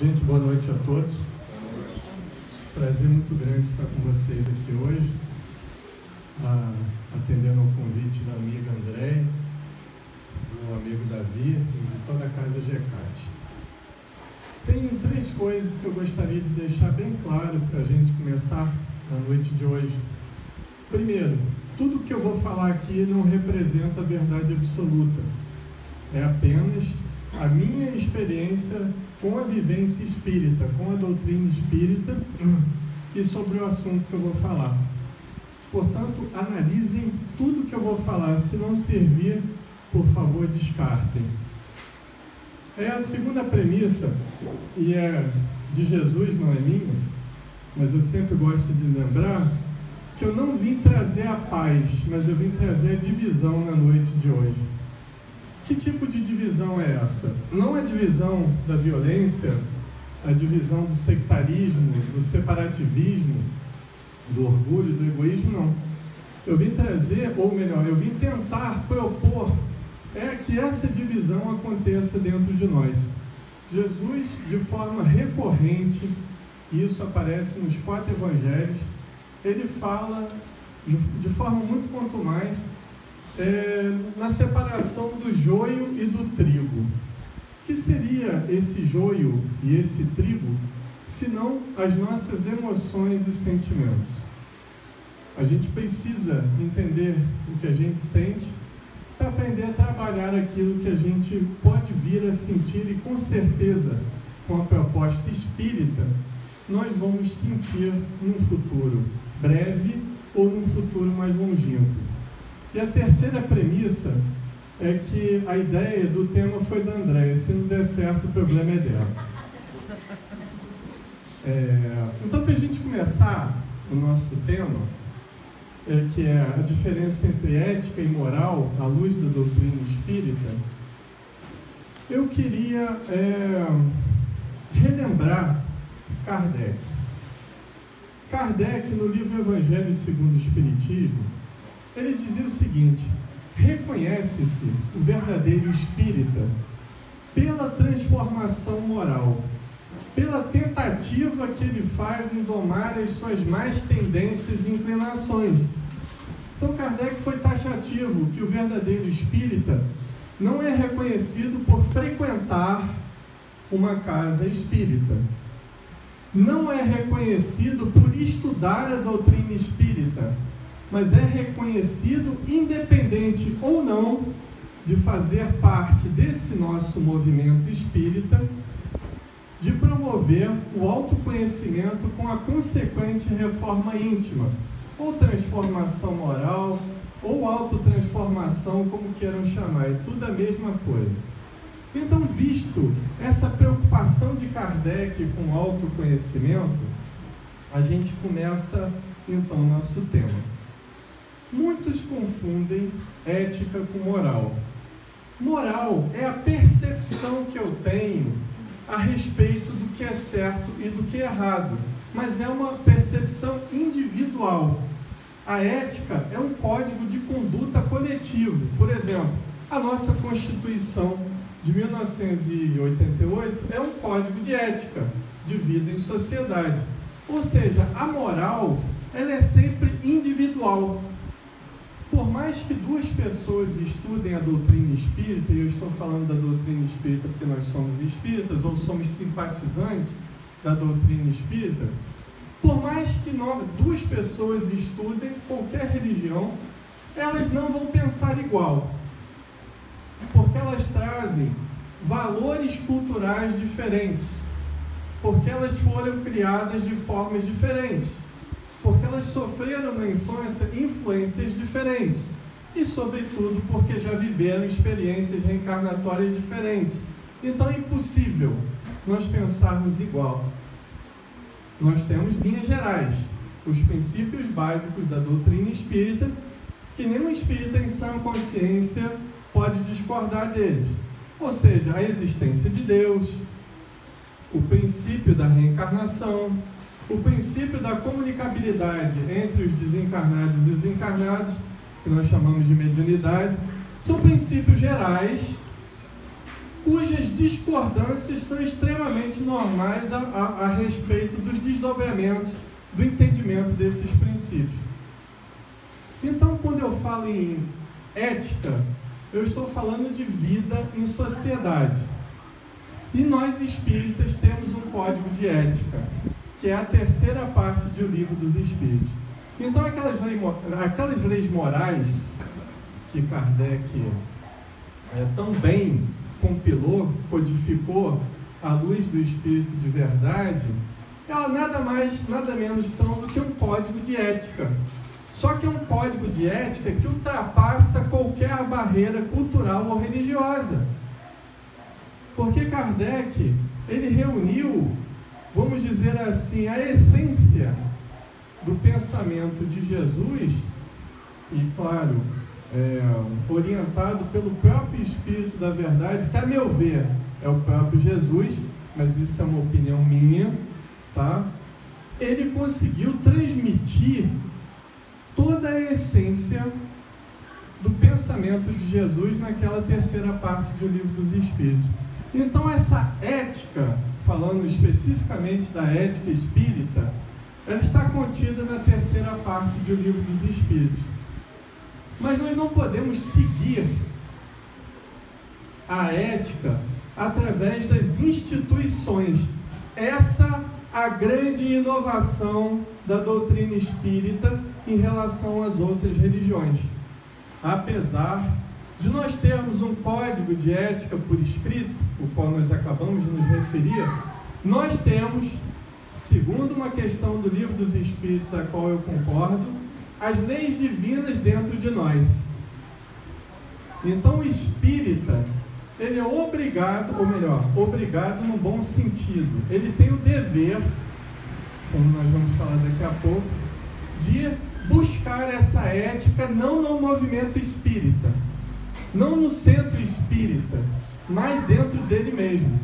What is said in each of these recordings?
Gente, boa noite a todos. Prazer muito grande estar com vocês aqui hoje, atendendo ao convite da amiga Andréia, do amigo Davi e de toda a casa GECAT. Tem três coisas que eu gostaria de deixar bem claro para a gente começar na noite de hoje. Primeiro, tudo que eu vou falar aqui não representa a verdade absoluta. É apenas a minha experiência com a vivência espírita, com a doutrina espírita e sobre o assunto que eu vou falar. Portanto, analisem tudo que eu vou falar. Se não servir, por favor, descartem. É a segunda premissa, e é de Jesus, não é minha, mas eu sempre gosto de lembrar que eu não vim trazer a paz, mas eu vim trazer a divisão na noite de hoje. Que tipo de divisão é essa? Não a divisão da violência, a divisão do sectarismo, do separativismo, do orgulho, do egoísmo, não. Eu vim trazer, ou melhor, eu vim tentar propor que essa divisão aconteça dentro de nós. Jesus, de forma recorrente, e isso aparece nos 4 evangelhos, ele fala de forma muito contumaz na separação do joio e do trigo. O que seria esse joio e esse trigo, senão as nossas emoções e sentimentos? A gente precisa entender o que a gente sente para aprender a trabalhar aquilo que a gente pode vir a sentir, e com certeza, com a proposta espírita, nós vamos sentir num futuro breve ou num futuro mais longínquo. E a terceira premissa é que a ideia do tema foi da Andréia. Se não der certo, o problema é dela. Então, para a gente começar o nosso tema, que é a diferença entre ética e moral à luz da doutrina espírita, eu queria relembrar Kardec. Kardec, no livro Evangelho segundo o Espiritismo, ele dizia o seguinte: reconhece-se o verdadeiro espírita pela transformação moral, pela tentativa que ele faz em domar as suas más tendências e inclinações. Então Kardec foi taxativo que o verdadeiro espírita não é reconhecido por frequentar uma casa espírita, não é reconhecido por estudar a doutrina espírita, mas é reconhecido independente ou não de fazer parte desse nosso movimento espírita, de promover o autoconhecimento com a consequente reforma íntima, ou transformação moral, ou autotransformação, como queiram chamar, é tudo a mesma coisa. Então, visto essa preocupação de Kardec com o autoconhecimento, a gente começa então o nosso tema. Muitos confundem ética com moral. Moral é a percepção que eu tenho a respeito do que é certo e do que é errado, mas é uma percepção individual. A ética é um código de conduta coletivo. Por exemplo, a nossa Constituição de 1988 é um código de ética, de vida em sociedade. Ou seja, a moral, ela é sempre individual. Por mais que duas pessoas estudem a doutrina espírita, e eu estou falando da doutrina espírita porque nós somos espíritas, ou somos simpatizantes da doutrina espírita, por mais que duas pessoas estudem qualquer religião, elas não vão pensar igual, porque elas trazem valores culturais diferentes, porque elas foram criadas de formas diferentes, porque elas sofreram na infância influências diferentes e, sobretudo, porque já viveram experiências reencarnatórias diferentes. Então é impossível nós pensarmos igual. Nós temos linhas gerais, os princípios básicos da doutrina espírita, que nenhum espírita em sã consciência pode discordar deles. Ou seja, a existência de Deus, o princípio da reencarnação, o princípio da comunicabilidade entre os desencarnados e os encarnados, que nós chamamos de mediunidade, são princípios gerais cujas discordâncias são extremamente normais a respeito dos desdobramentos do entendimento desses princípios. Então, quando eu falo em ética, eu estou falando de vida em sociedade. E nós espíritas temos um código de ética, que é a terceira parte do Livro dos Espíritos. Então, aquelas leis morais que Kardec tão bem compilou, codificou à luz do Espírito de verdade, ela nada mais, nada menos são do que um código de ética. Só que é um código de ética que ultrapassa qualquer barreira cultural ou religiosa. Porque Kardec, ele reuniu, vamos dizer assim, a essência do pensamento de Jesus, e claro, orientado pelo próprio Espírito da Verdade, que a meu ver é o próprio Jesus, mas isso é uma opinião minha, tá? Ele conseguiu transmitir toda a essência do pensamento de Jesus naquela terceira parte do Livro dos Espíritos. Então essa ética, falando especificamente da ética espírita, ela está contida na terceira parte do Livro dos Espíritos. Mas nós não podemos seguir a ética através das instituições. Essa é a grande inovação da doutrina espírita em relação às outras religiões. Apesar de nós termos um código de ética por escrito, o qual nós acabamos de nos referir, nós temos, segundo uma questão do Livro dos Espíritos, a qual eu concordo, as leis divinas dentro de nós. Então o espírita, ele é obrigado, ou melhor, obrigado no bom sentido, ele tem o dever, como nós vamos falar daqui a pouco, de buscar essa ética não no movimento espírita, não no centro espírita, mas dentro dele mesmo.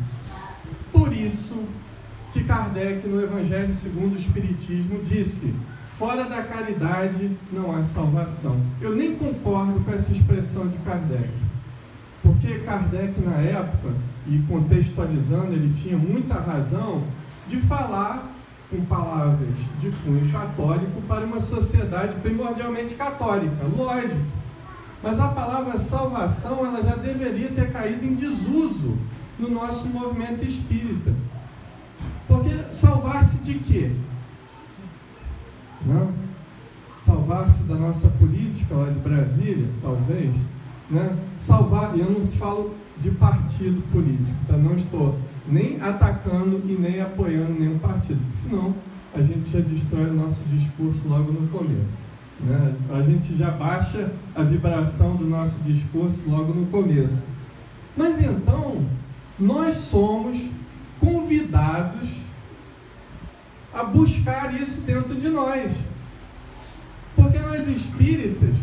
Por isso que Kardec, no Evangelho segundo o Espiritismo, disse: fora da caridade não há salvação. Eu nem concordo com essa expressão de Kardec, porque Kardec, na época, e contextualizando, ele tinha muita razão de falar com palavras de cunho católico para uma sociedade primordialmente católica, lógico. Mas a palavra salvação, ela já deveria ter caído em desuso no nosso movimento espírita. Porque salvar-se de quê? Não? Salvar-se da nossa política lá de Brasília, talvez, né? Salvar, e eu não falo de partido político, tá? Não estou nem atacando e nem apoiando nenhum partido, senão a gente já destrói o nosso discurso logo no começo, né? A gente já baixa a vibração do nosso discurso logo no começo. Mas então, nós somos convidados a buscar isso dentro de nós. Porque nós espíritas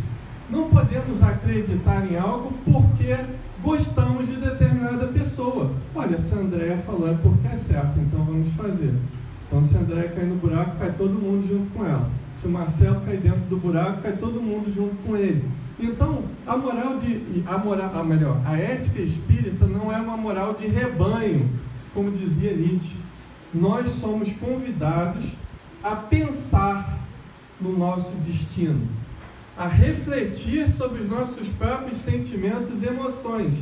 não podemos acreditar em algo porque gostamos de determinada pessoa. Olha, se a Andréia falou é porque é certo, então vamos fazer. Então se a Andréia cair no buraco, cai todo mundo junto com ela. Se o Marcelo cair dentro do buraco, cai todo mundo junto com ele. Então, a ética espírita não é uma moral de rebanho, como dizia Nietzsche. Nós somos convidados a pensar no nosso destino, a refletir sobre os nossos próprios sentimentos e emoções.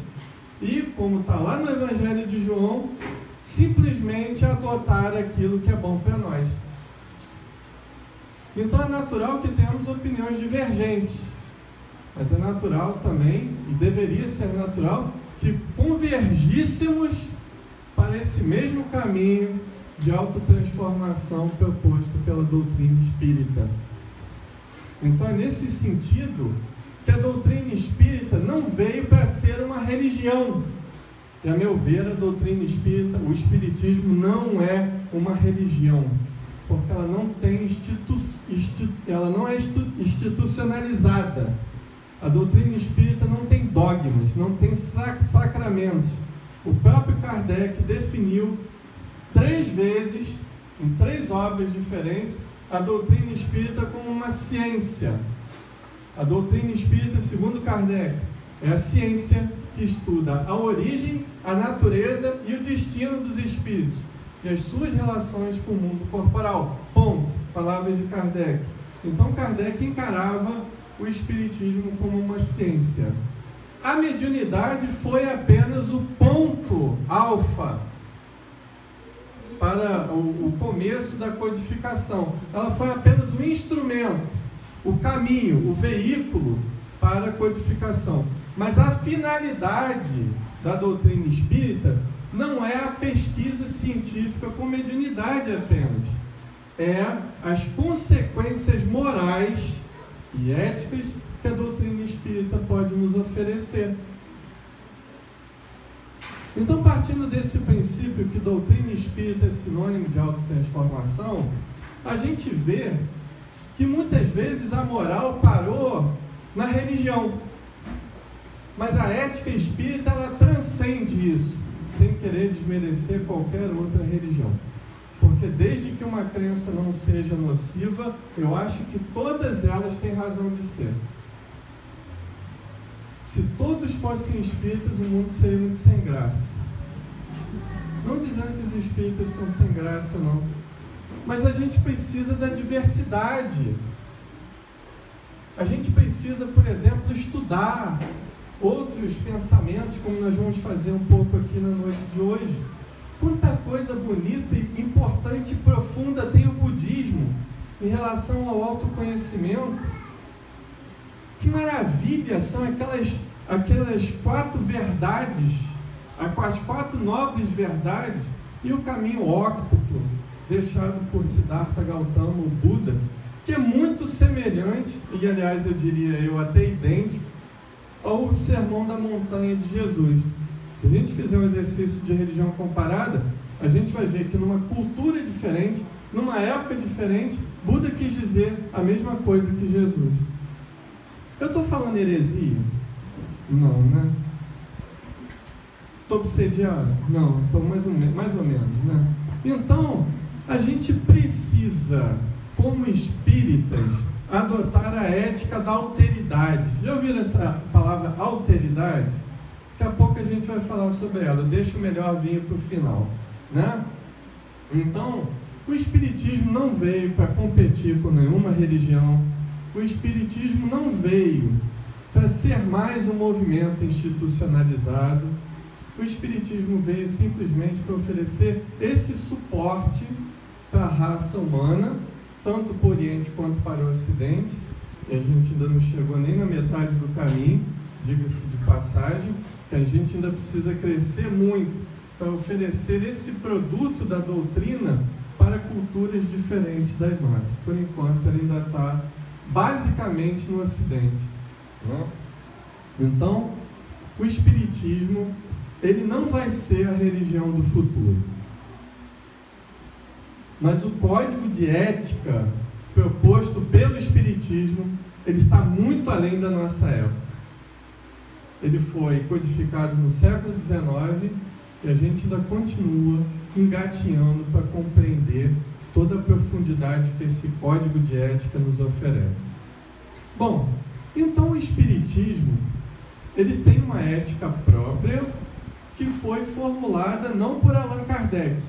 E, como está lá no Evangelho de João, simplesmente adotar aquilo que é bom para nós. Então é natural que tenhamos opiniões divergentes, mas é natural também, e deveria ser natural, que convergíssemos para esse mesmo caminho de autotransformação proposto pela doutrina espírita. Então é nesse sentido que a doutrina espírita não veio para ser uma religião. E a meu ver, a doutrina espírita, o espiritismo não é uma religião, porque ela não tem ela não é institucionalizada. A doutrina espírita não tem dogmas, não tem sacramentos. O próprio Kardec definiu 3 vezes, em 3 obras diferentes, a doutrina espírita como uma ciência. A doutrina espírita, segundo Kardec, é a ciência que estuda a origem, a natureza e o destino dos espíritos e as suas relações com o mundo corporal. Ponto. Palavras de Kardec. Então Kardec encarava o espiritismo como uma ciência. A mediunidade foi apenas o ponto alfa para o começo da codificação. Ela foi apenas um instrumento, o caminho, o veículo para a codificação. Mas a finalidade da doutrina espírita não é a pesquisa científica com mediunidade apenas. É as consequências morais e éticas que a doutrina espírita pode nos oferecer. Então, partindo desse princípio que doutrina espírita é sinônimo de autotransformação, a gente vê que muitas vezes a moral parou na religião. Mas a ética espírita, ela transcende isso, sem querer desmerecer qualquer outra religião. Porque desde que uma crença não seja nociva, eu acho que todas elas têm razão de ser. Se todos fossem espíritas, o mundo seria muito sem graça. Não dizendo que os espíritas são sem graça, não. Mas a gente precisa da diversidade. A gente precisa, por exemplo, estudar outros pensamentos, como nós vamos fazer um pouco aqui na noite de hoje. Quanta coisa bonita, importante e profunda tem o budismo em relação ao autoconhecimento. Que maravilha são aquelas 4 verdades, as 4 nobres verdades e o caminho óctuplo deixado por Siddhartha Gautama, o Buda, que é muito semelhante, e aliás eu diria até idêntico, ao Sermão da Montanha de Jesus. Se a gente fizer um exercício de religião comparada, a gente vai ver que numa cultura diferente, numa época diferente, Buda quis dizer a mesma coisa que Jesus. Eu estou falando heresia? Não, né? Estou obsediado? Não, estou mais ou menos, né? Então, a gente precisa, como espíritas, adotar a ética da alteridade. Já ouviram essa palavra alteridade? Daqui a pouco a gente vai falar sobre ela. Deixa o melhor vinho para o final, né? Então, o espiritismo não veio para competir com nenhuma religião. O espiritismo não veio para ser mais um movimento institucionalizado. O espiritismo veio simplesmente para oferecer esse suporte para a raça humana, tanto para o Oriente quanto para o Ocidente. E a gente ainda não chegou nem na metade do caminho, diga-se de passagem, que a gente ainda precisa crescer muito para oferecer esse produto da doutrina para culturas diferentes das nossas. Por enquanto, ela ainda está basicamente no Ocidente, né? Então, o espiritismo, ele não vai ser a religião do futuro. Mas o código de ética proposto pelo espiritismo, ele está muito além da nossa época. Ele foi codificado no século XIX e a gente ainda continua engateando para compreender toda a profundidade que esse código de ética nos oferece. Bom, então o espiritismo, ele tem uma ética própria que foi formulada não por Allan Kardec.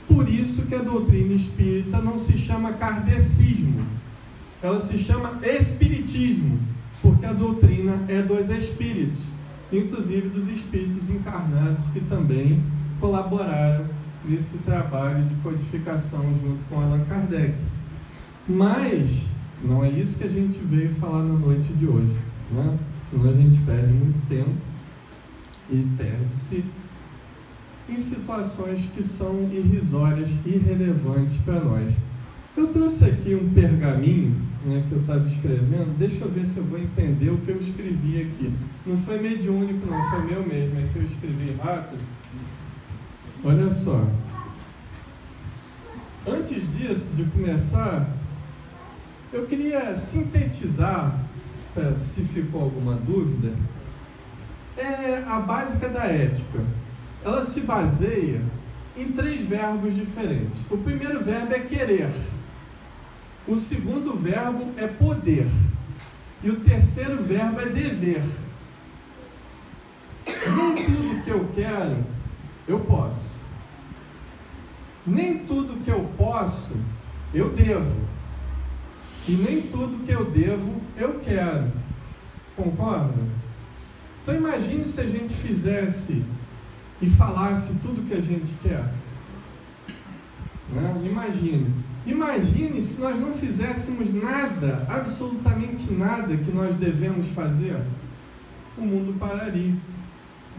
Por isso que a doutrina espírita não se chama kardecismo, ela se chama espiritismo, porque a doutrina é dos espíritos, inclusive dos espíritos encarnados que também colaboraram nesse trabalho de codificação junto com Allan Kardec. Mas não é isso que a gente veio falar na noite de hoje, né? Senão a gente perde muito tempo e perde-se em situações que são irrisórias, irrelevantes para nós. Eu trouxe aqui um pergaminho, né, que eu estava escrevendo. Deixa eu ver se eu vou entender o que eu escrevi aqui. Não foi mediúnico, não, foi meu mesmo, é que eu escrevi rápido. Olha só. Antes disso, de começar, eu queria sintetizar, se ficou alguma dúvida, a básica da ética. Ela se baseia em 3 verbos diferentes. O primeiro verbo é querer. O segundo verbo é poder. E o terceiro verbo é dever. tudo que eu quero, eu posso. Nem tudo que eu posso, eu devo. E nem tudo que eu devo, eu quero. Concorda? Então imagine se a gente fizesse e falasse tudo que a gente quer. Né? Imagine se nós não fizéssemos nada, absolutamente nada que nós devemos fazer. O mundo pararia.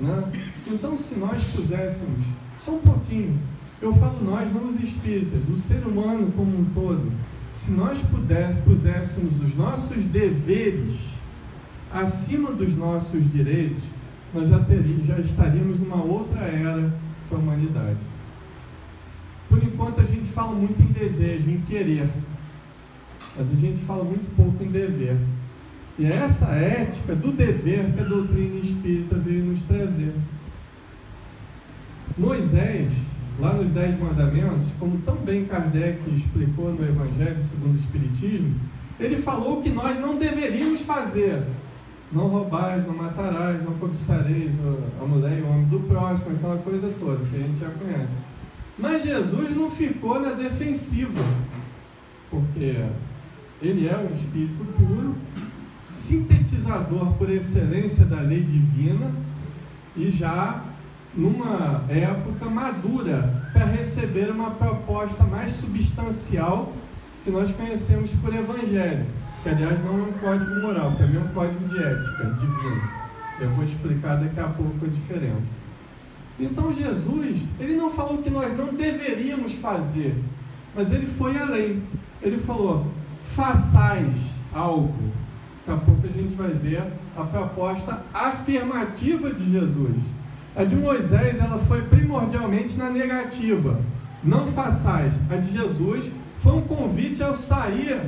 Né? Então, se nós puséssemos, só um pouquinho, eu falo nós, não os espíritas, o ser humano como um todo, se nós puséssemos os nossos deveres acima dos nossos direitos, nós já estaríamos numa outra era para a humanidade. Por enquanto a gente fala muito em desejo, em querer, mas a gente fala muito pouco em dever. E é essa ética do dever que a doutrina espírita veio nos trazer. Moisés, lá nos 10 Mandamentos, como tão bem Kardec explicou no Evangelho segundo o Espiritismo, ele falou que nós não deveríamos fazer. Não roubarás, não matarás, não cobiçareis a mulher e o homem do próximo, aquela coisa toda que a gente já conhece. Mas Jesus não ficou na defensiva, porque ele é um espírito puro, sintetizador por excelência da lei divina e já numa época madura para receber uma proposta mais substancial que nós conhecemos por Evangelho, que aliás não é um código moral, para mim é um código de ética divino. Eu vou explicar daqui a pouco a diferença. Então Jesus, ele não falou que nós não deveríamos fazer, mas ele foi além. Ele falou, façais algo. Daqui a pouco a gente vai ver a proposta afirmativa de Jesus. A de Moisés, ela foi primordialmente na negativa. Não façais. A de Jesus foi um convite ao sair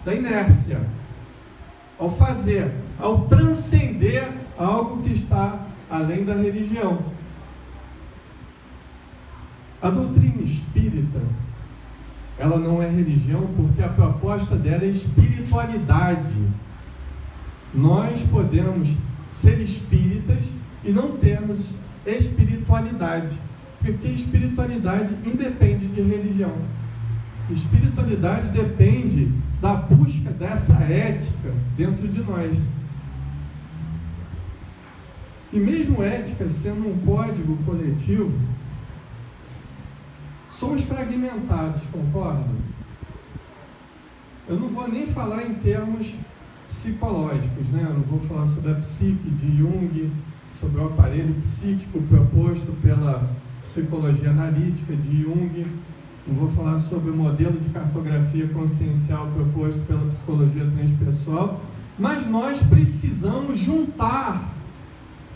da inércia, ao fazer, ao transcender algo que está além da religião. A doutrina espírita, ela não é religião porque a proposta dela é espiritualidade. Nós podemos ser espíritas e não termos espiritualidade, porque espiritualidade independe de religião. Espiritualidade depende da busca dessa ética dentro de nós. E mesmo ética sendo um código coletivo, somos fragmentados, concordam? Eu não vou nem falar em termos psicológicos, né? Eu não vou falar sobre a psique de Jung, sobre o aparelho psíquico proposto pela psicologia analítica de Jung, não vou falar sobre o modelo de cartografia consciencial proposto pela psicologia transpessoal, mas nós precisamos juntar,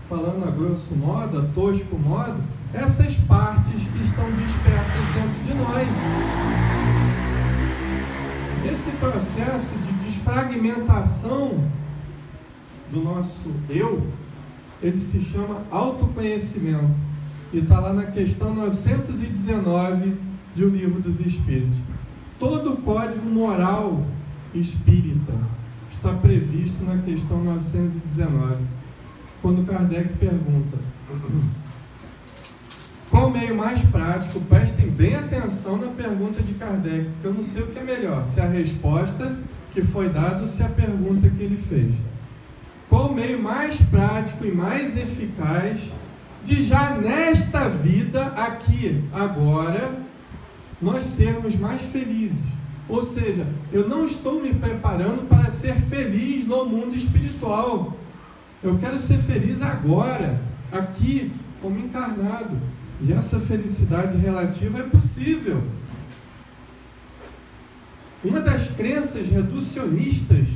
falando a grosso modo, a tosco modo, essas partes que estão dispersas dentro de nós. Esse processo de desfragmentação do nosso eu, ele se chama autoconhecimento. E está lá na questão 919 de O Livro dos Espíritos. Todo o código moral espírita está previsto na questão 919. Quando Kardec pergunta: qual o meio mais prático? Prestem bem atenção na pergunta de Kardec, porque eu não sei o que é melhor, se a resposta que foi dada ou se a pergunta que ele fez. Qual o meio mais prático e mais eficaz de já nesta vida, aqui, agora, nós sermos mais felizes? Ou seja, eu não estou me preparando para ser feliz no mundo espiritual. Eu quero ser feliz agora, aqui, como encarnado. E essa felicidade relativa é possível. Uma das crenças reducionistas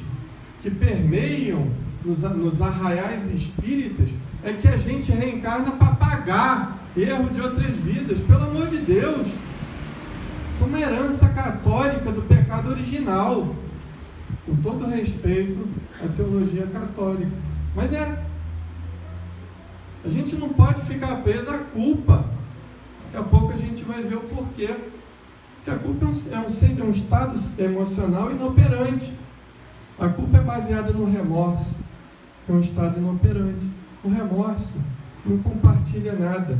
que permeiam nos arraiais espíritas é que a gente reencarna para pagar erro de outras vidas. Pelo amor de Deus! Isso é uma herança católica do pecado original. Com todo respeito à teologia católica. Mas a gente não pode ficar preso à culpa. Daqui a pouco a gente vai ver o porquê. Porque a culpa é um estado emocional inoperante. A culpa é baseada no remorso, que é um estado inoperante. O remorso não compartilha nada.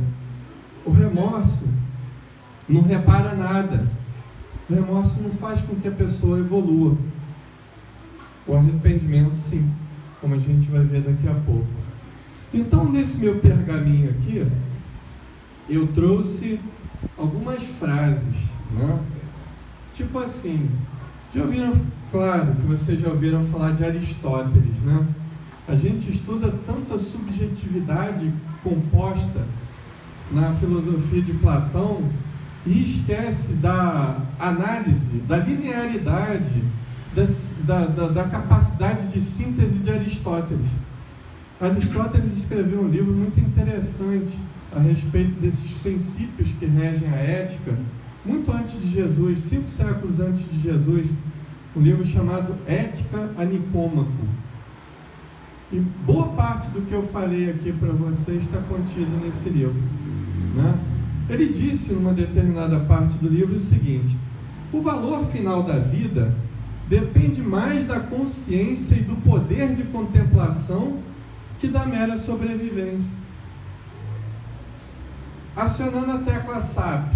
O remorso não repara nada. O remorso não faz com que a pessoa evolua. O arrependimento, sim, como a gente vai ver daqui a pouco. Então, nesse meu pergaminho aqui, eu trouxe algumas frases, né? Tipo assim, já ouviram, claro que vocês já ouviram falar de Aristóteles, né? A gente estuda tanto a subjetividade composta na filosofia de Platão e esquece da análise, da linearidade, da capacidade de síntese de Aristóteles. Aristóteles escreveu um livro muito interessante a respeito desses princípios que regem a ética, muito antes de Jesus, 5 séculos antes de Jesus, um livro chamado Ética a Nicômaco. E boa parte do que eu falei aqui para vocês está contido nesse livro, né? Ele disse, numa determinada parte do livro, o seguinte: o valor final da vida depende mais da consciência e do poder de contemplação que da mera sobrevivência. Acionando a tecla SAP,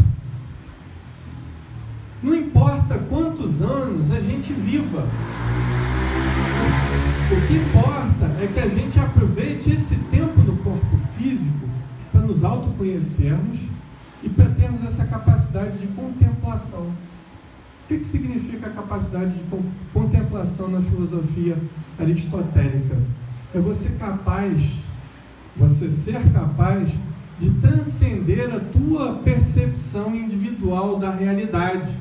não importa quantos anos a gente viva, o que importa é que a gente aproveite esse tempo no corpo físico para nos autoconhecermos e para termos essa capacidade de contemplação. O que significa a capacidade de contemplação na filosofia aristotélica? É você ser capaz de transcender a tua percepção individual da realidade.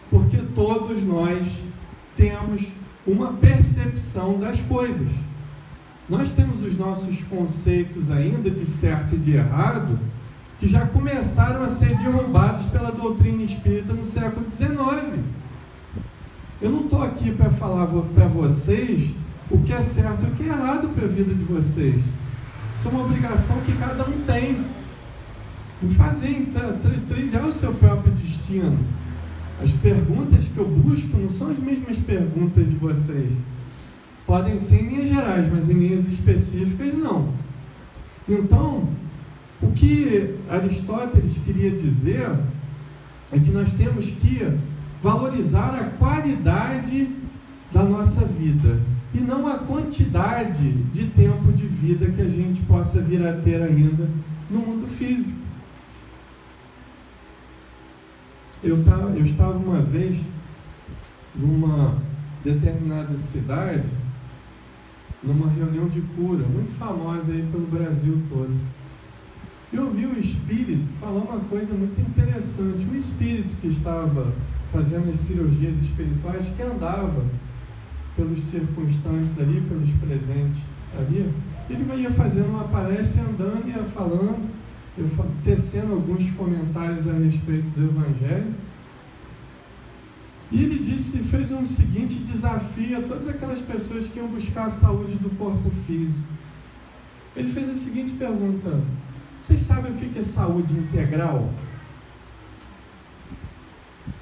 Porque todos nós temos uma percepção das coisas. Nós temos os nossos conceitos ainda de certo e de errado, que já começaram a ser derrubados pela doutrina espírita no século XIX. Eu não estou aqui para falar para vocês o que é certo e o que é errado para a vida de vocês. Isso é uma obrigação que cada um tem em fazer, trilhar o seu próprio destino. As perguntas que eu busco não são as mesmas perguntas de vocês. Podem ser em linhas gerais, mas em linhas específicas não. Então, o que Aristóteles queria dizer é que nós temos que valorizar a qualidade da nossa vida e não a quantidade de tempo de vida que a gente possa vir a ter ainda no mundo físico. Eu estava uma vez numa determinada cidade, numa reunião de cura, muito famosa aí pelo Brasil todo. E eu vi o espírito falar uma coisa muito interessante. O espírito que estava fazendo as cirurgias espirituais, que andava pelos circunstantes ali, pelos presentes ali, ele ia fazendo uma palestra, andando, ia falando, tecendo alguns comentários a respeito do Evangelho. E ele fez um seguinte desafio a todas aquelas pessoas que iam buscar a saúde do corpo físico. Ele fez a seguinte pergunta: vocês sabem o que é saúde integral?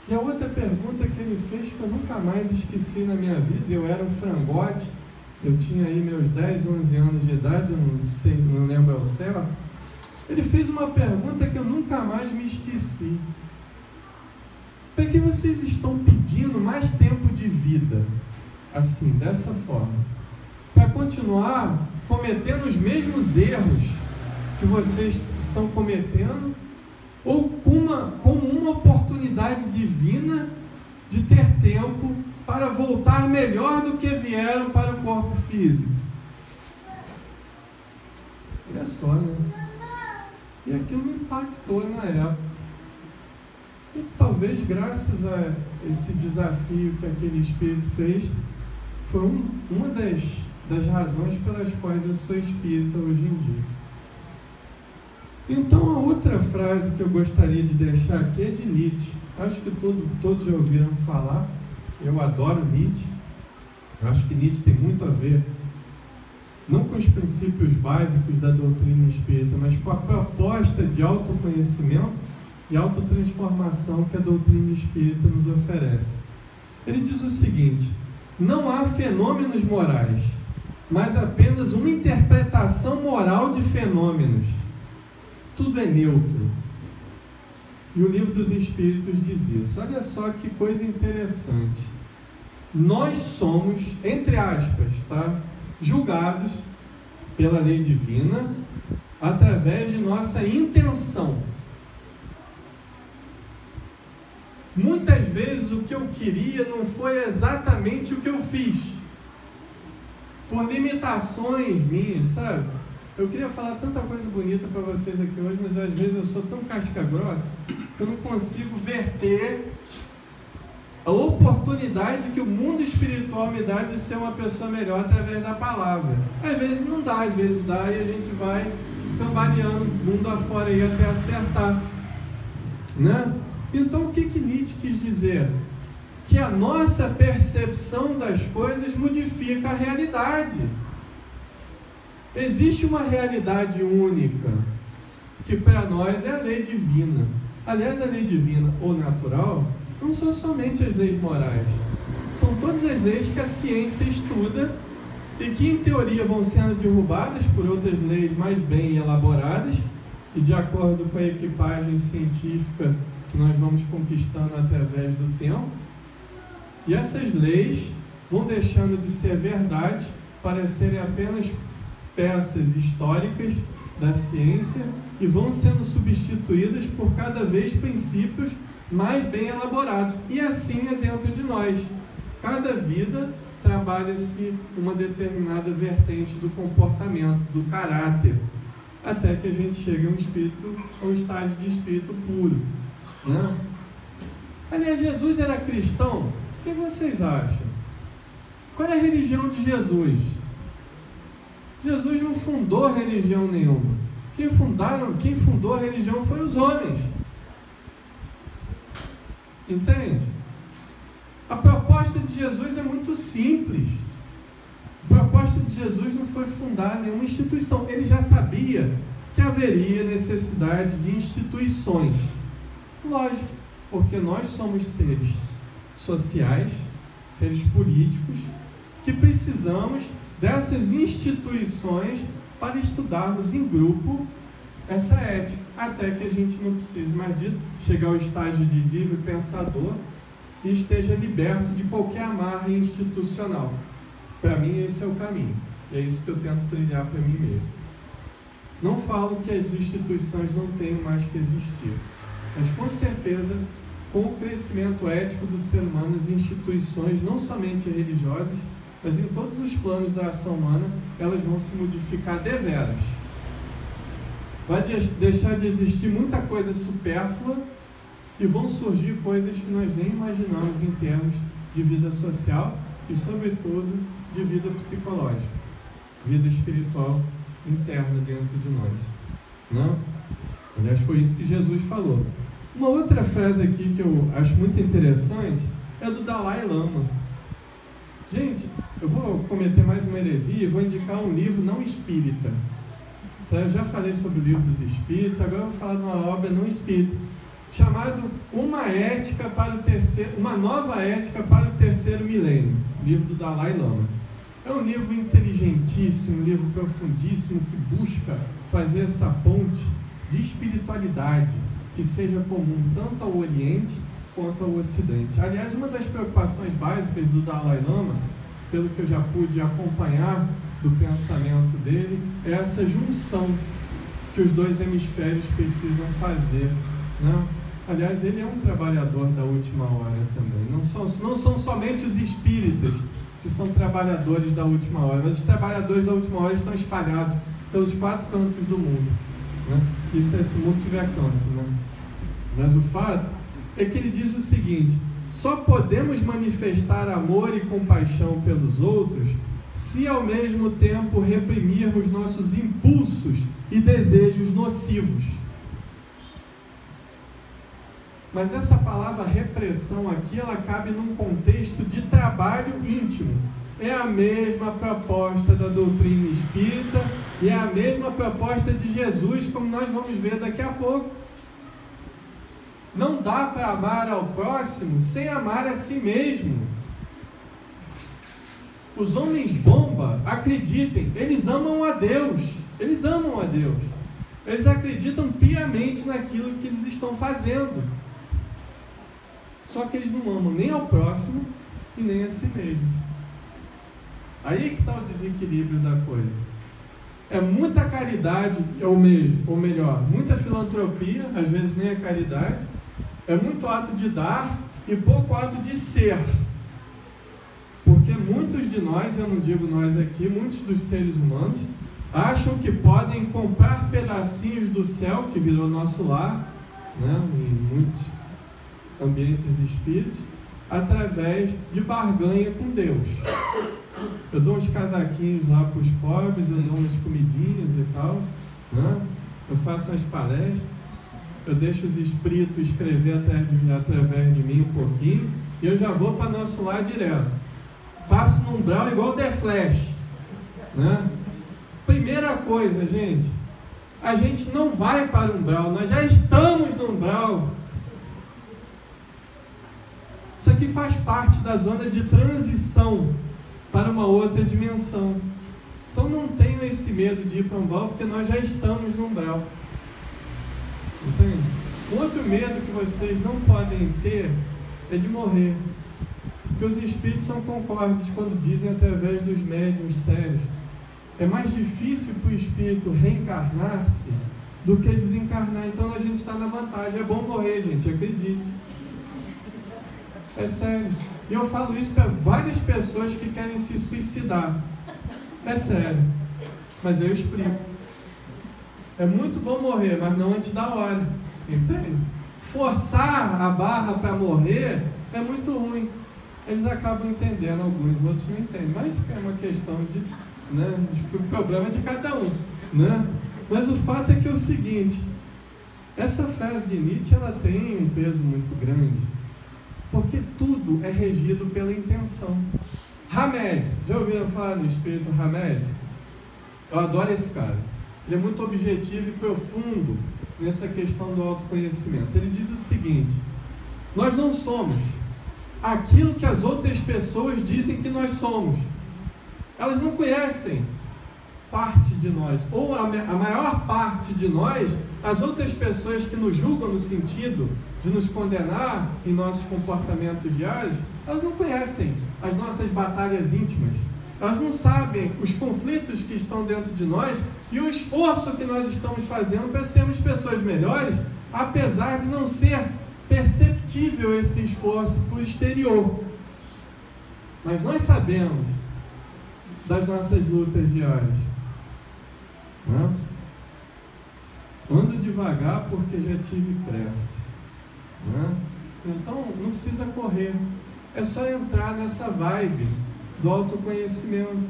E a outra pergunta que ele fez, que eu nunca mais esqueci na minha vida, eu era um frangote, eu tinha aí meus 10, 11 anos de idade, eu não lembro ao certo. Ele fez uma pergunta que eu nunca mais me esqueci. Para que vocês estão pedindo mais tempo de vida? Assim, dessa forma. Para continuar cometendo os mesmos erros que vocês estão cometendo, ou com uma oportunidade divina de ter tempo para voltar melhor do que vieram para o corpo físico? Olha só, né? E aquilo me impactou na época. E talvez graças a esse desafio que aquele espírito fez, foi uma das razões pelas quais eu sou espírita hoje em dia. Então, a outra frase que eu gostaria de deixar aqui é de Nietzsche. Acho que todos já ouviram falar. Eu adoro Nietzsche. Eu acho que Nietzsche tem muito a ver, não com os princípios básicos da doutrina espírita, mas com a proposta de autoconhecimento e autotransformação que a doutrina espírita nos oferece. Ele diz o seguinte: não há fenômenos morais, mas apenas uma interpretação moral de fenômenos. Tudo é neutro. E o Livro dos Espíritos diz isso. Olha só que coisa interessante. Nós somos, entre aspas, tá, julgados pela lei divina através de nossa intenção. Muitas vezes o que eu queria não foi exatamente o que eu fiz, por limitações minhas, sabe? Eu queria falar tanta coisa bonita para vocês aqui hoje, mas às vezes eu sou tão casca grossa que eu não consigo verter a oportunidade que o mundo espiritual me dá de ser uma pessoa melhor através da palavra. Às vezes não dá, às vezes dá, e a gente vai cambaleando mundo afora aí até acertar, né? Então o que Nietzsche quis dizer? Que a nossa percepção das coisas modifica a realidade. Existe uma realidade única, que para nós é a lei divina. Aliás, a lei divina ou natural não são somente as leis morais, são todas as leis que a ciência estuda e que em teoria vão sendo derrubadas por outras leis mais bem elaboradas e de acordo com a equipagem científica que nós vamos conquistando através do tempo. E essas leis vão deixando de ser verdade para serem apenas peças históricas da ciência e vão sendo substituídas por cada vez princípios mais bem elaborados. E assim é dentro de nós. Cada vida trabalha-se uma determinada vertente do comportamento, do caráter, até que a gente chegue a um estágio de espírito puro, né? Aliás, Jesus era cristão? O que vocês acham? Qual é a religião de Jesus? Jesus não fundou religião nenhuma. Quem fundou a religião foram os homens. Entende? A proposta de Jesus é muito simples. A proposta de Jesus não foi fundar nenhuma instituição. Ele já sabia que haveria necessidade de instituições. Lógico, porque nós somos seres sociais, seres políticos, que precisamos dessas instituições para estudarmos em grupo essa ética, até que a gente não precise mais de chegar ao estágio de livre pensador e esteja liberto de qualquer amarra institucional. Para mim esse é o caminho, e é isso que eu tento trilhar para mim mesmo. Não falo que as instituições não tenham mais que existir, mas com certeza, com o crescimento ético do ser humano, as instituições, não somente religiosas, mas em todos os planos da ação humana, elas vão se modificar deveras. Vai deixar de existir muita coisa supérflua e vão surgir coisas que nós nem imaginamos em termos de vida social e, sobretudo, de vida psicológica, vida espiritual interna dentro de nós. Não? Aliás, foi isso que Jesus falou. Uma outra frase aqui que eu acho muito interessante é do Dalai Lama. Gente, eu vou cometer mais uma heresia e vou indicar um livro não espírita. Então, eu já falei sobre o Livro dos Espíritos, agora eu vou falar de uma obra não espírita, chamado Uma Nova Ética para o Terceiro Milênio, livro do Dalai Lama. É um livro inteligentíssimo, um livro profundíssimo, que busca fazer essa ponte de espiritualidade que seja comum tanto ao Oriente quanto ao Ocidente. Aliás, uma das preocupações básicas do Dalai Lama, pelo que eu já pude acompanhar do pensamento dele, é essa junção que os dois hemisférios precisam fazer, né? Aliás, ele é um trabalhador da última hora também. Não são somente os espíritas que são trabalhadores da última hora, mas os trabalhadores da última hora estão espalhados pelos 4 cantos do mundo, né? Isso é se o mundo tiver canto, né? Mas o fato é que ele diz o seguinte: só podemos manifestar amor e compaixão pelos outros se ao mesmo tempo reprimirmos nossos impulsos e desejos nocivos. Mas essa palavra repressão aqui, ela cabe num contexto de trabalho íntimo. É a mesma proposta da doutrina espírita e é a mesma proposta de Jesus, como nós vamos ver daqui a pouco. Não dá para amar ao próximo sem amar a si mesmo. Os homens bomba, acreditem, eles amam a Deus. Eles amam a Deus. Eles acreditam piamente naquilo que eles estão fazendo. Só que eles não amam nem ao próximo e nem a si mesmos. Aí é que está o desequilíbrio da coisa. É muita caridade, ou melhor, muita filantropia, às vezes nem é caridade. É muito ato de dar e pouco ato de ser. Porque muitos de nós, eu não digo nós aqui, muitos dos seres humanos, acham que podem comprar pedacinhos do céu, que virou nosso lar, né, em muitos ambientes espíritas, através de barganha com Deus. Eu dou uns casaquinhos lá para os pobres, eu dou umas comidinhas e tal, né? Eu faço umas palestras, eu deixo os espíritos escrever através de mim um pouquinho, e eu já vou para nosso lar direto. Passo no umbral igual o The Flash, né? Primeira coisa, gente, a gente não vai para o umbral, nós já estamos no umbral. Isso aqui faz parte da zona de transição para uma outra dimensão. Então não tenham esse medo de ir para o umbral, porque nós já estamos no umbral. Entende? Outro medo que vocês não podem ter é de morrer. Porque os espíritos são concordes quando dizem através dos médiuns sérios. É mais difícil para o espírito reencarnar-se do que desencarnar. Então a gente está na vantagem. É bom morrer, gente, acredite. É sério. E eu falo isso para várias pessoas que querem se suicidar. É sério. Mas eu explico. É muito bom morrer, mas não antes da hora. Entende? Forçar a barra para morrer é muito ruim. Eles acabam entendendo, alguns, outros não entendem. Mas é uma questão de, né, de problema de cada um, né? Mas o fato é que é o seguinte: essa frase de Nietzsche, ela tem um peso muito grande, porque tudo é regido pela intenção. Hamed, já ouviram falar no espírito Hamed? Eu adoro esse cara. Ele é muito objetivo e profundo nessa questão do autoconhecimento. Ele diz o seguinte: nós não somos aquilo que as outras pessoas dizem que nós somos. Elas não conhecem parte de nós, ou a maior parte de nós. As outras pessoas que nos julgam no sentido de nos condenar em nossos comportamentos diários, elas não conhecem as nossas batalhas íntimas. Elas não sabem os conflitos que estão dentro de nós e o esforço que nós estamos fazendo para sermos pessoas melhores, apesar de não ser perceptível esse esforço por exterior. Mas nós sabemos das nossas lutas diárias, né? Ando devagar porque já tive pressa, né? Então não precisa correr, é só entrar nessa vibe do autoconhecimento,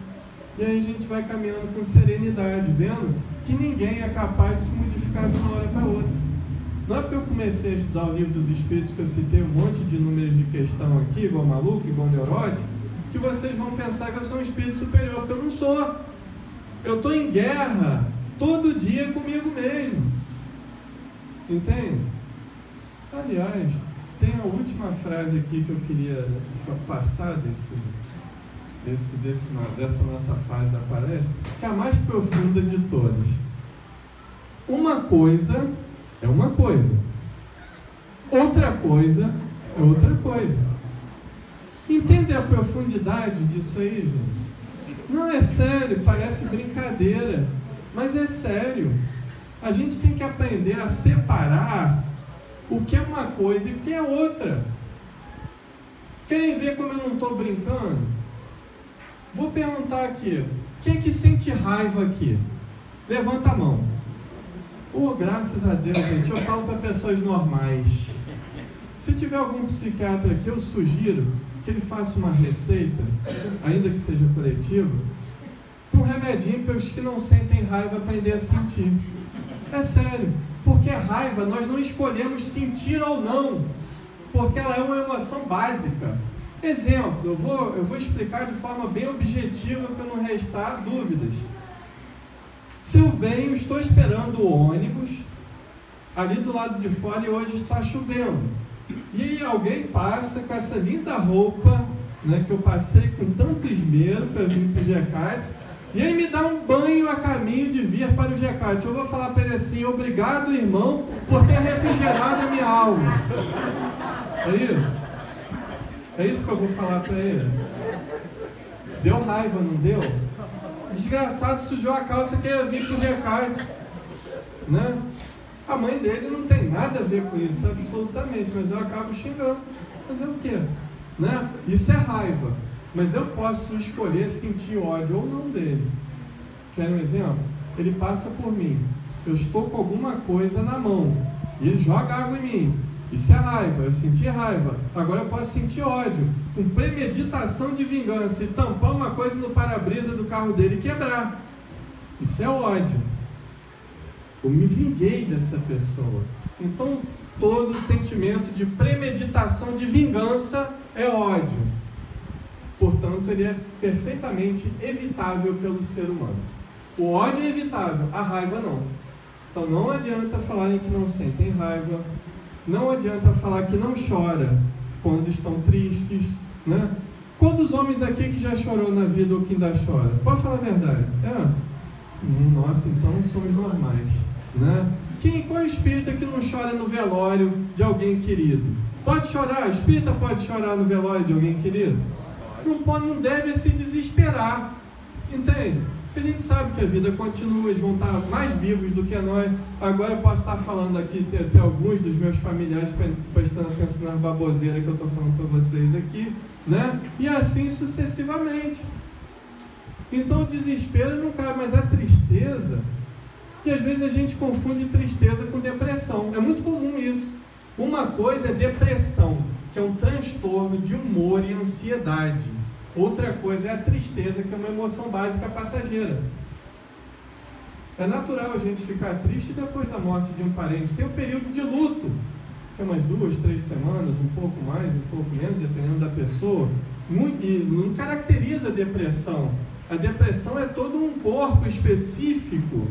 e aí a gente vai caminhando com serenidade, vendo que ninguém é capaz de se modificar de uma hora para outra. Não é porque eu comecei a estudar o livro dos Espíritos, que eu citei um monte de números de questão aqui, igual maluco, igual neurótico, que vocês vão pensar que eu sou um espírito superior, porque eu não sou. Eu estou em guerra todo dia comigo mesmo. Entende? Aliás, tem a última frase aqui que eu queria passar dessa nossa fase da palestra, que é a mais profunda de todas. Uma coisa é uma coisa, outra coisa é outra coisa. Entende a profundidade disso aí, gente? Não é sério, parece brincadeira, mas é sério. A gente tem que aprender a separar o que é uma coisa e o que é outra. Querem ver como eu não estou brincando? Vou perguntar aqui: quem é que sente raiva aqui? Levanta a mão. Oh, graças a Deus, gente, eu falo para pessoas normais. Se tiver algum psiquiatra aqui, eu sugiro que ele faça uma receita, ainda que seja coletiva, para um remedinho para os que não sentem raiva aprender a sentir. É sério, porque a raiva nós não escolhemos sentir ou não, porque ela é uma emoção básica. Exemplo, eu vou explicar de forma bem objetiva para não restar dúvidas. Se eu venho, estou esperando o ônibus ali do lado de fora e hoje está chovendo, e aí alguém passa com essa linda roupa né, que eu passei com tanto esmero para vir para o GECAT, e ele me dá um banho a caminho de vir para o GECAT. Eu vou falar para ele assim: obrigado, irmão, por ter refrigerado a minha alma. É isso? É isso que eu vou falar para ele. Deu raiva, não deu? Desgraçado, sujou a calça que ia vir para o GECAT, né? A mãe dele não tem nada a ver com isso, absolutamente, mas eu acabo xingando. Fazer o quê? Né? Isso é raiva, mas eu posso escolher sentir ódio ou não dele. Quer um exemplo? Ele passa por mim, eu estou com alguma coisa na mão e ele joga água em mim. Isso é raiva, eu senti raiva. Agora eu posso sentir ódio, com premeditação de vingança, e tampar uma coisa no para-brisa do carro dele e quebrar. Isso é ódio. Eu me vinguei dessa pessoa. Então, todo sentimento de premeditação de vingança é ódio. Portanto, ele é perfeitamente evitável pelo ser humano. O ódio é evitável, a raiva não. Então, não adianta falarem que não sentem raiva, não adianta falar que não chora quando estão tristes, né? Quantos homens aqui que já chorou na vida ou que ainda chora? Pode falar a verdade? Nossa, então somos normais, né? Qual é o espírita que não chora no velório de alguém querido? Pode chorar, espírita pode chorar no velório de alguém querido? Não deve se desesperar, entende? Porque a gente sabe que a vida continua, eles vão estar mais vivos do que nós. Agora eu posso estar falando aqui, ter alguns dos meus familiares prestando atenção nas baboseiras que eu estou falando para vocês aqui, né? E assim sucessivamente. Então o desespero não cabe, mas a tristeza, que às vezes a gente confunde tristeza com depressão. É muito comum isso. Uma coisa é depressão, que é um transtorno de humor e ansiedade. Outra coisa é a tristeza, que é uma emoção básica passageira. É natural a gente ficar triste depois da morte de um parente. Tem um período de luto, que é umas 2, 3 semanas, um pouco mais, um pouco menos, dependendo da pessoa. E não caracteriza a depressão. A depressão é todo um corpo específico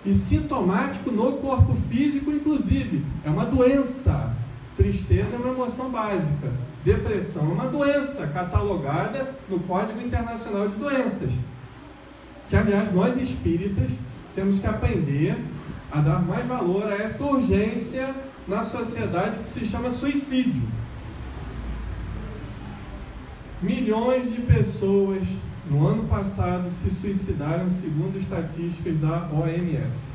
e sintomático no corpo físico, inclusive. É uma doença. Tristeza é uma emoção básica. Depressão é uma doença catalogada no Código Internacional de Doenças. Que, aliás, nós espíritas temos que aprender a dar mais valor a essa urgência na sociedade que se chama suicídio. Milhões de pessoas no ano passado se suicidaram, segundo estatísticas da OMS.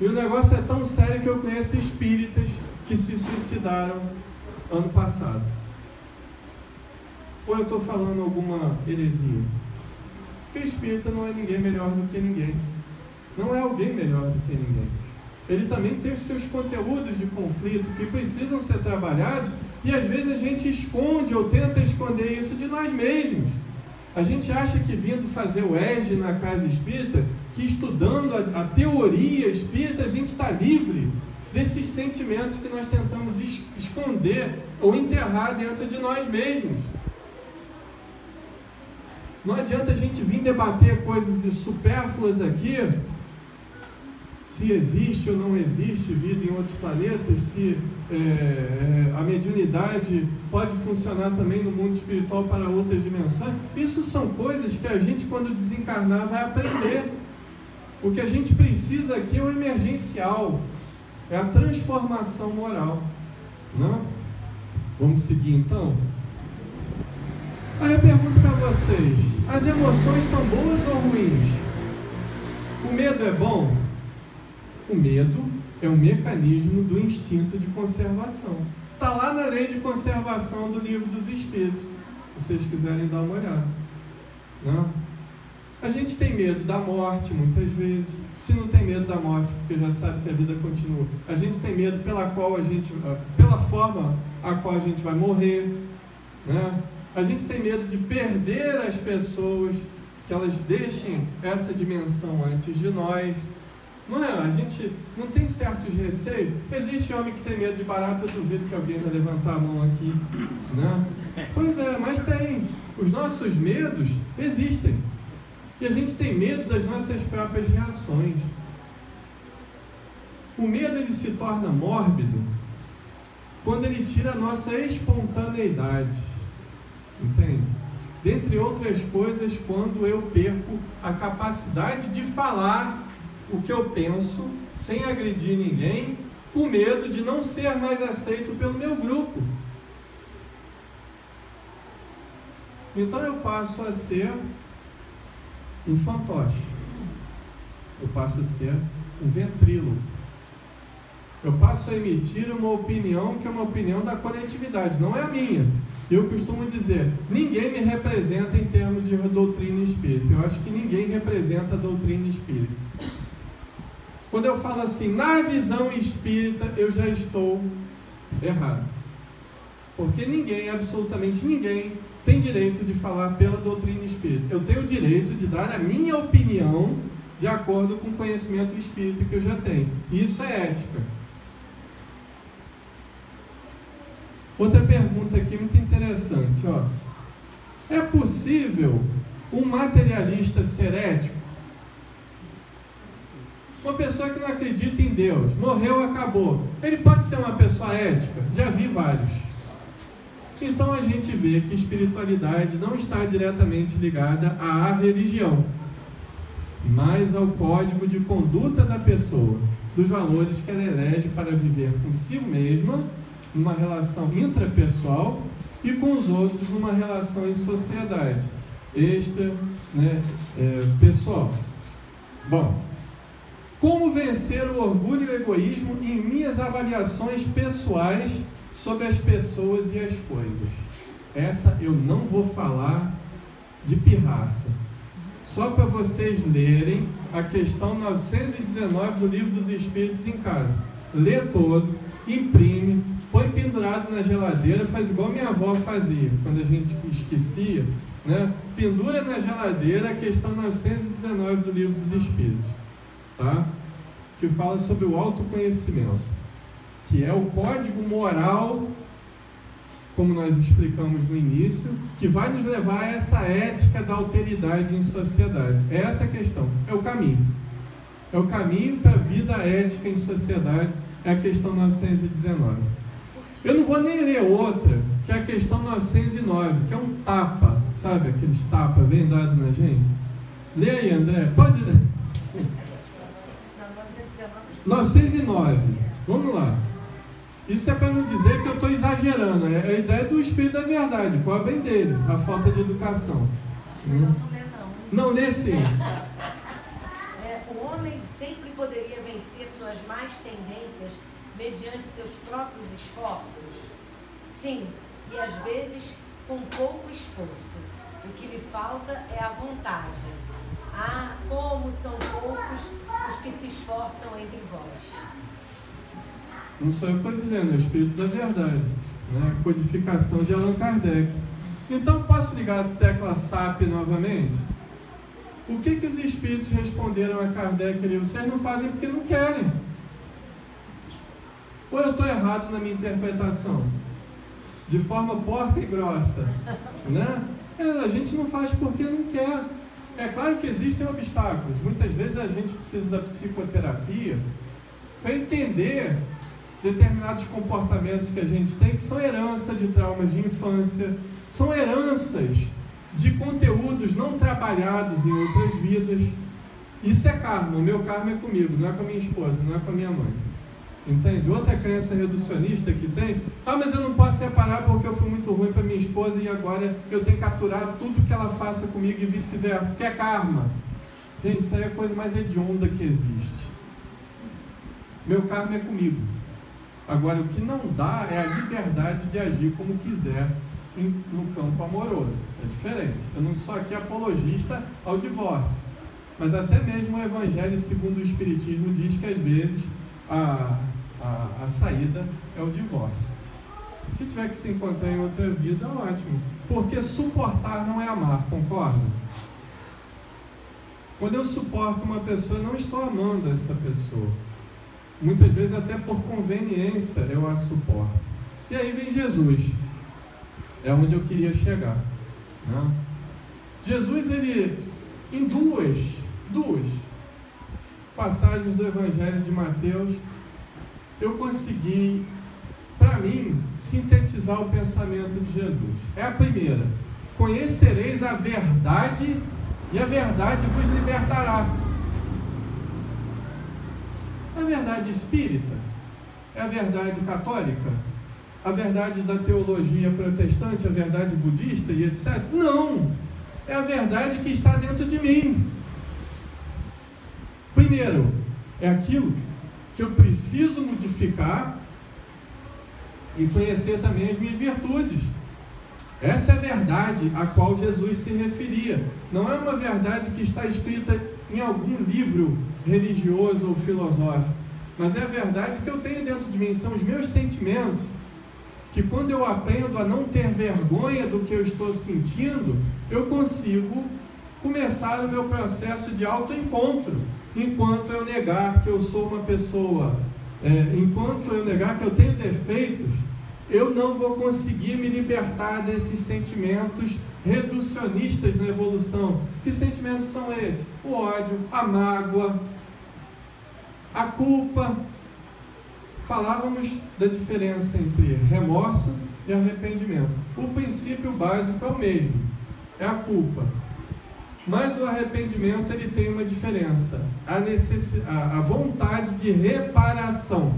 E o negócio é tão sério que eu conheço espíritas que se suicidaram ano passado. Ou eu estou falando alguma heresia? Porque espírita não é ninguém melhor do que ninguém. Não é alguém melhor do que ninguém. Ele também tem os seus conteúdos de conflito que precisam ser trabalhados, e às vezes a gente esconde ou tenta esconder isso de nós mesmos. A gente acha que vindo fazer o EJE na casa espírita, que estudando a teoria espírita, a gente está livre desses sentimentos que nós tentamos esconder ou enterrar dentro de nós mesmos. Não adianta a gente vir debater coisas supérfluas aqui, se existe ou não existe vida em outros planetas, se a mediunidade pode funcionar também no mundo espiritual para outras dimensões. Isso são coisas que a gente, quando desencarnar, vai aprender. O que a gente precisa aqui é o emergencial, é a transformação moral, não? Vamos seguir então? Aí eu pergunto para vocês, as emoções são boas ou ruins? O medo é bom? O medo é um mecanismo do instinto de conservação. Está lá na lei de conservação do Livro dos Espíritos, se vocês quiserem dar uma olhada. Não? A gente tem medo da morte, muitas vezes. Se não tem medo da morte, porque já sabe que a vida continua. A gente tem medo pela forma a qual a gente vai morrer, né? A gente tem medo de perder as pessoas, que elas deixem essa dimensão antes de nós. Não é? A gente não tem certos receios. Existe homem que tem medo de barata, eu duvido que alguém vai levantar a mão aqui, né? Pois é, mas tem. Os nossos medos existem. E a gente tem medo das nossas próprias reações. O medo, ele se torna mórbido quando ele tira a nossa espontaneidade, entende? Dentre outras coisas, quando eu perco a capacidade de falar o que eu penso, sem agredir ninguém, com medo de não ser mais aceito pelo meu grupo. Então eu passo a ser um fantoche, eu passo a ser um ventríloco, eu passo a emitir uma opinião que é uma opinião da coletividade, não é a minha. Eu costumo dizer, ninguém me representa em termos de doutrina espírita. Eu acho que ninguém representa a doutrina espírita. Quando eu falo assim, na visão espírita, eu já estou errado. Porque ninguém, absolutamente ninguém, tem direito de falar pela doutrina espírita. Eu tenho o direito de dar a minha opinião de acordo com o conhecimento espírita que eu já tenho. Isso é ética. Outra pergunta aqui muito interessante, ó. É possível um materialista ser ético? Uma pessoa que não acredita em Deus, morreu, acabou. Ele pode ser uma pessoa ética? Já vi vários. Então a gente vê que espiritualidade não está diretamente ligada à religião, mas ao código de conduta da pessoa, dos valores que ela elege para viver consigo mesma, numa relação intrapessoal, e com os outros numa relação em sociedade, pessoal. Bom, como vencer o orgulho e o egoísmo em minhas avaliações pessoais sobre as pessoas e as coisas? Essa eu não vou falar de pirraça. Só para vocês lerem a questão 919 do Livro dos Espíritos em casa. Lê todo, imprime, põe pendurado na geladeira, faz igual minha avó fazia, quando a gente esquecia, né? Pendura na geladeira a questão 919 do Livro dos Espíritos, tá? Que fala sobre o autoconhecimento, que é o código moral, como nós explicamos no início, que vai nos levar a essa ética da alteridade em sociedade. É essa a questão, é o caminho. É o caminho para a vida ética em sociedade, é a questão 919. Eu não vou nem ler outra, que é a questão 909, que é um tapa, sabe? Aqueles tapas bem dados na gente. Lê aí, André, pode... 909, vamos lá. Isso é para não dizer que eu estou exagerando, é a ideia do Espírito da Verdade, qual é bem dele, a falta de educação. Não lê sim. O homem sempre poderia vencer suas más tendências mediante seus próprios esforços? Sim, e às vezes com pouco esforço. O que lhe falta é a vontade. Ah, como são poucos os que se esforçam entre vós. Não sou eu que estou dizendo, é o Espírito da Verdade, né? Codificação de Allan Kardec. Então, posso ligar a tecla SAP novamente? O que os Espíritos responderam a Kardec ali? Vocês não fazem porque não querem. Ou eu estou errado na minha interpretação? De forma porca e grossa, né? A gente não faz porque não quer. É claro que existem obstáculos. Muitas vezes a gente precisa da psicoterapia para entender determinados comportamentos que a gente tem, que são herança de traumas de infância, são heranças de conteúdos não trabalhados em outras vidas. Isso é karma. O meu karma é comigo, não é com a minha esposa, não é com a minha mãe. Entende? Outra crença reducionista que tem, mas eu não posso separar porque eu fui muito ruim para minha esposa e agora eu tenho que aturar tudo que ela faça comigo e vice-versa, porque é karma. Gente, isso aí é a coisa mais hedionda que existe. Meu karma é comigo. Agora, o que não dá é a liberdade de agir como quiser no campo amoroso. É diferente. Eu não sou aqui apologista ao divórcio, mas até mesmo o Evangelho segundo o Espiritismo diz que às vezes a saída é o divórcio. Se tiver que se encontrar em outra vida, ótimo. Porque suportar não é amar, concorda? Quando eu suporto uma pessoa, eu não estou amando essa pessoa. Muitas vezes até por conveniência eu a suporto. E aí vem Jesus. É onde eu queria chegar, né? Jesus, ele, em duas passagens do Evangelho de Mateus, eu consegui, para mim, sintetizar o pensamento de Jesus. É a primeira: conhecereis a verdade, e a verdade vos libertará. É a verdade espírita? É a verdade católica? A verdade da teologia protestante? A verdade budista e etc? Não! É a verdade que está dentro de mim. Primeiro, é aquilo que eu preciso modificar e conhecer também as minhas virtudes. Essa é a verdade a qual Jesus se referia. Não é uma verdade que está escrita em algum livro religioso ou filosófico, mas é a verdade que eu tenho dentro de mim. São os meus sentimentos, que quando eu aprendo a não ter vergonha do que eu estou sentindo, eu consigo começar o meu processo de autoencontro. Enquanto eu negar que eu sou uma pessoa, enquanto eu negar que eu tenho defeitos, eu não vou conseguir me libertar desses sentimentos reducionistas na evolução. Que sentimentos são esses? O ódio, a mágoa, a culpa. Falávamos da diferença entre remorso e arrependimento. O princípio básico é o mesmo, é a culpa. Mas o arrependimento, ele tem uma diferença, a vontade de reparação.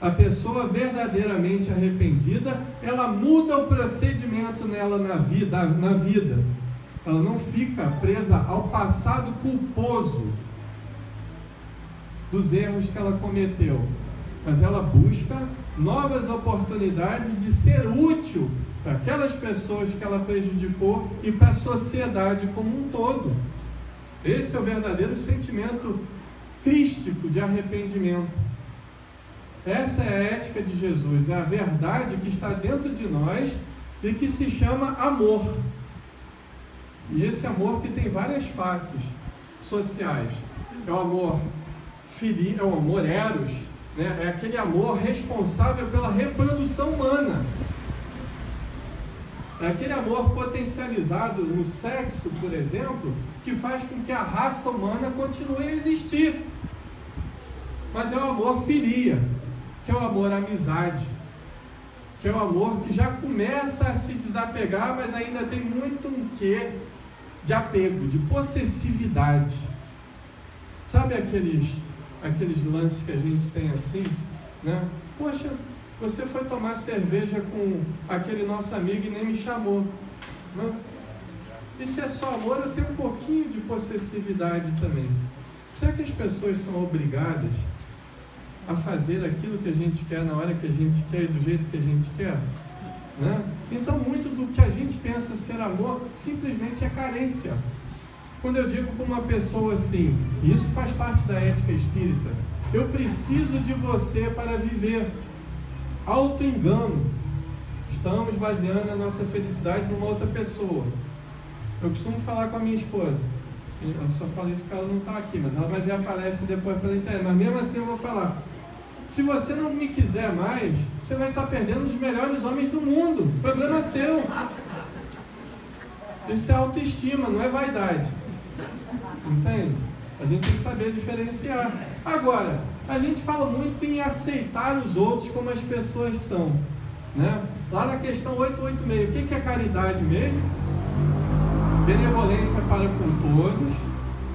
A pessoa verdadeiramente arrependida, ela muda o procedimento nela na vida. Ela não fica presa ao passado culposo dos erros que ela cometeu, mas ela busca novas oportunidades de ser útil para aquelas pessoas que ela prejudicou e para a sociedade como um todo. Esse é o verdadeiro sentimento crístico de arrependimento. Essa é a ética de Jesus, é a verdade que está dentro de nós e que se chama amor. E esse amor que tem várias faces sociais. É o amor filho, é o amor eros, né? É aquele amor responsável pela reprodução humana. É aquele amor potencializado no sexo, por exemplo, que faz com que a raça humana continue a existir. Mas é o amor filia, que é o amor amizade, que é o amor que já começa a se desapegar, mas ainda tem muito um quê de apego, de possessividade. Sabe aqueles lances que a gente tem assim, né? Poxa, você foi tomar cerveja com aquele nosso amigo e nem me chamou, né? E se é só amor, eu tenho um pouquinho de possessividade também. Será que as pessoas são obrigadas a fazer aquilo que a gente quer na hora que a gente quer e do jeito que a gente quer? Né? Então, muito do que a gente pensa ser amor simplesmente é carência. Quando eu digo para uma pessoa assim, e isso faz parte da ética espírita, eu preciso de você para viver. Auto-engano. Estamos baseando a nossa felicidade numa outra pessoa. Eu costumo falar com a minha esposa, eu só falo isso porque ela não está aqui, mas ela vai ver a palestra depois pela internet, mas mesmo assim eu vou falar: se você não me quiser mais, você vai estar perdendo os melhores homens do mundo. O problema é seu. Isso é autoestima, não é vaidade. Entende? A gente tem que saber diferenciar. Agora, a gente fala muito em aceitar os outros como as pessoas são, né? Lá na questão 886, o que é caridade mesmo? Benevolência para com todos,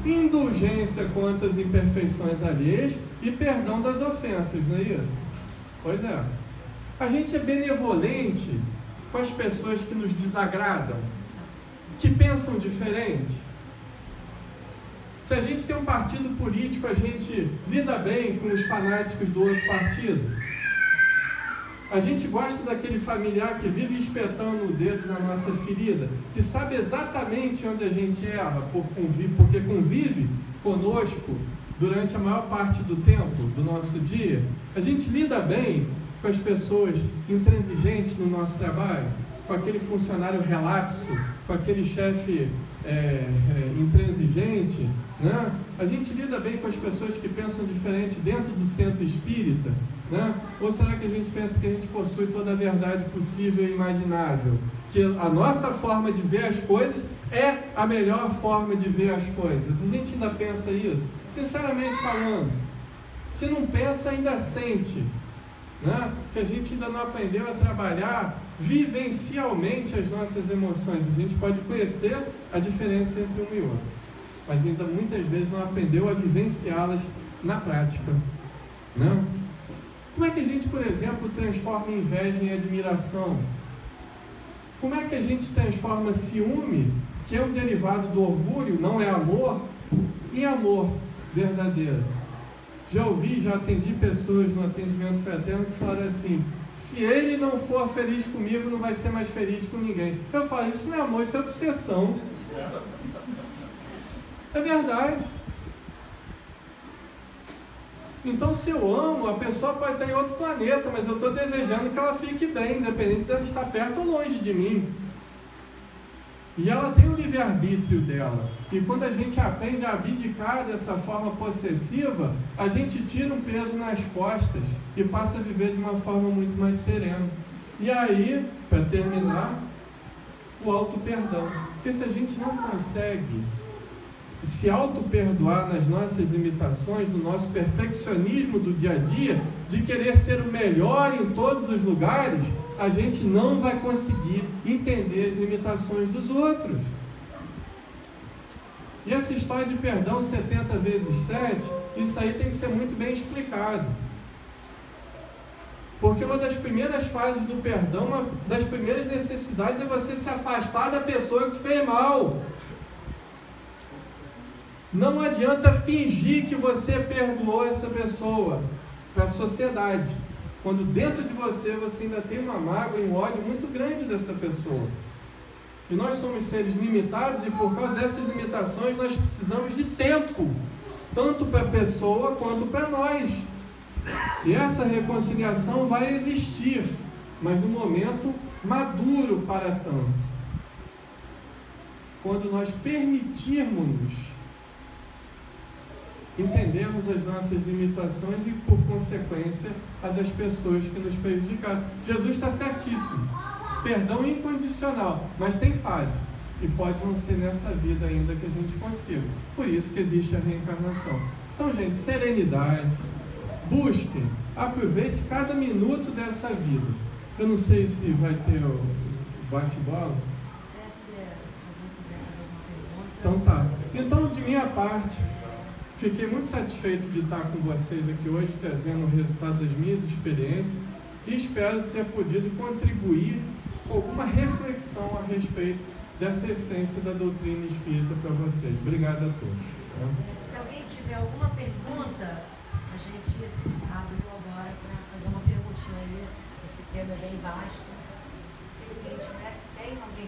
indulgência quanto às imperfeições alheias e perdão das ofensas, não é isso? Pois é. A gente é benevolente com as pessoas que nos desagradam, que pensam diferente. Se a gente tem um partido político, a gente lida bem com os fanáticos do outro partido. A gente gosta daquele familiar que vive espetando o dedo na nossa ferida, que sabe exatamente onde a gente erra, porque convive conosco durante a maior parte do tempo do nosso dia. A gente lida bem com as pessoas intransigentes no nosso trabalho, com aquele funcionário relapso, com aquele chefe intransigente, né? A gente lida bem com as pessoas que pensam diferente dentro do centro espírita, né? Ou será que a gente pensa que a gente possui toda a verdade possível e imaginável? Que a nossa forma de ver as coisas é a melhor forma de ver as coisas? A gente ainda pensa isso? Sinceramente falando, se não pensa, ainda sente. né? Que a gente ainda não aprendeu a trabalhar vivencialmente as nossas emoções. A gente pode conhecer a diferença entre um e outro, mas ainda muitas vezes não aprendeu a vivenciá-las na prática, né? Como é que a gente, por exemplo, transforma inveja em admiração? Como é que a gente transforma ciúme, que é um derivado do orgulho, não é amor, em amor verdadeiro? Já ouvi, já atendi pessoas no atendimento fraterno que falaram assim: se ele não for feliz comigo, não vai ser mais feliz com ninguém. Eu falo, isso não é amor, isso é obsessão. É verdade. Então, se eu amo, a pessoa pode estar em outro planeta, mas eu estou desejando que ela fique bem, independente dela estar perto ou longe de mim. E ela tem o livre-arbítrio dela. E quando a gente aprende a abdicar dessa forma possessiva, a gente tira um peso nas costas e passa a viver de uma forma muito mais serena. E aí, para terminar, o auto-perdão. Porque se a gente não consegue se auto-perdoar nas nossas limitações, no nosso perfeccionismo do dia a dia, de querer ser o melhor em todos os lugares, a gente não vai conseguir entender as limitações dos outros. E essa história de perdão 70 vezes 7, isso aí tem que ser muito bem explicado. Porque uma das primeiras fases do perdão, uma das primeiras necessidades é você se afastar da pessoa que te fez mal. Não adianta fingir que você perdoou essa pessoa para a sociedade, quando dentro de você ainda tem uma mágoa e um ódio muito grande dessa pessoa. E nós somos seres limitados e por causa dessas limitações nós precisamos de tempo, tanto para a pessoa quanto para nós. E essa reconciliação vai existir, mas no momento maduro para tanto. Quando nós permitirmos entendermos as nossas limitações e, por consequência, a das pessoas que nos prejudicaram. Jesus está certíssimo. Perdão incondicional, mas tem fase. E pode não ser nessa vida ainda que a gente consiga. Por isso que existe a reencarnação. Então, gente, serenidade. Busquem, aproveite cada minuto dessa vida. Eu não sei se vai ter o bate-bola. Se alguém quiser fazer alguma pergunta. Então tá. Então, de minha parte, fiquei muito satisfeito de estar com vocês aqui hoje, trazendo o resultado das minhas experiências e espero ter podido contribuir com alguma reflexão a respeito dessa essência da doutrina espírita para vocês. Obrigado a todos. Se alguém tiver alguma pergunta, a gente abriu agora para fazer uma perguntinha aí. Esse tema é bem vasto. Se alguém tiver, tem alguém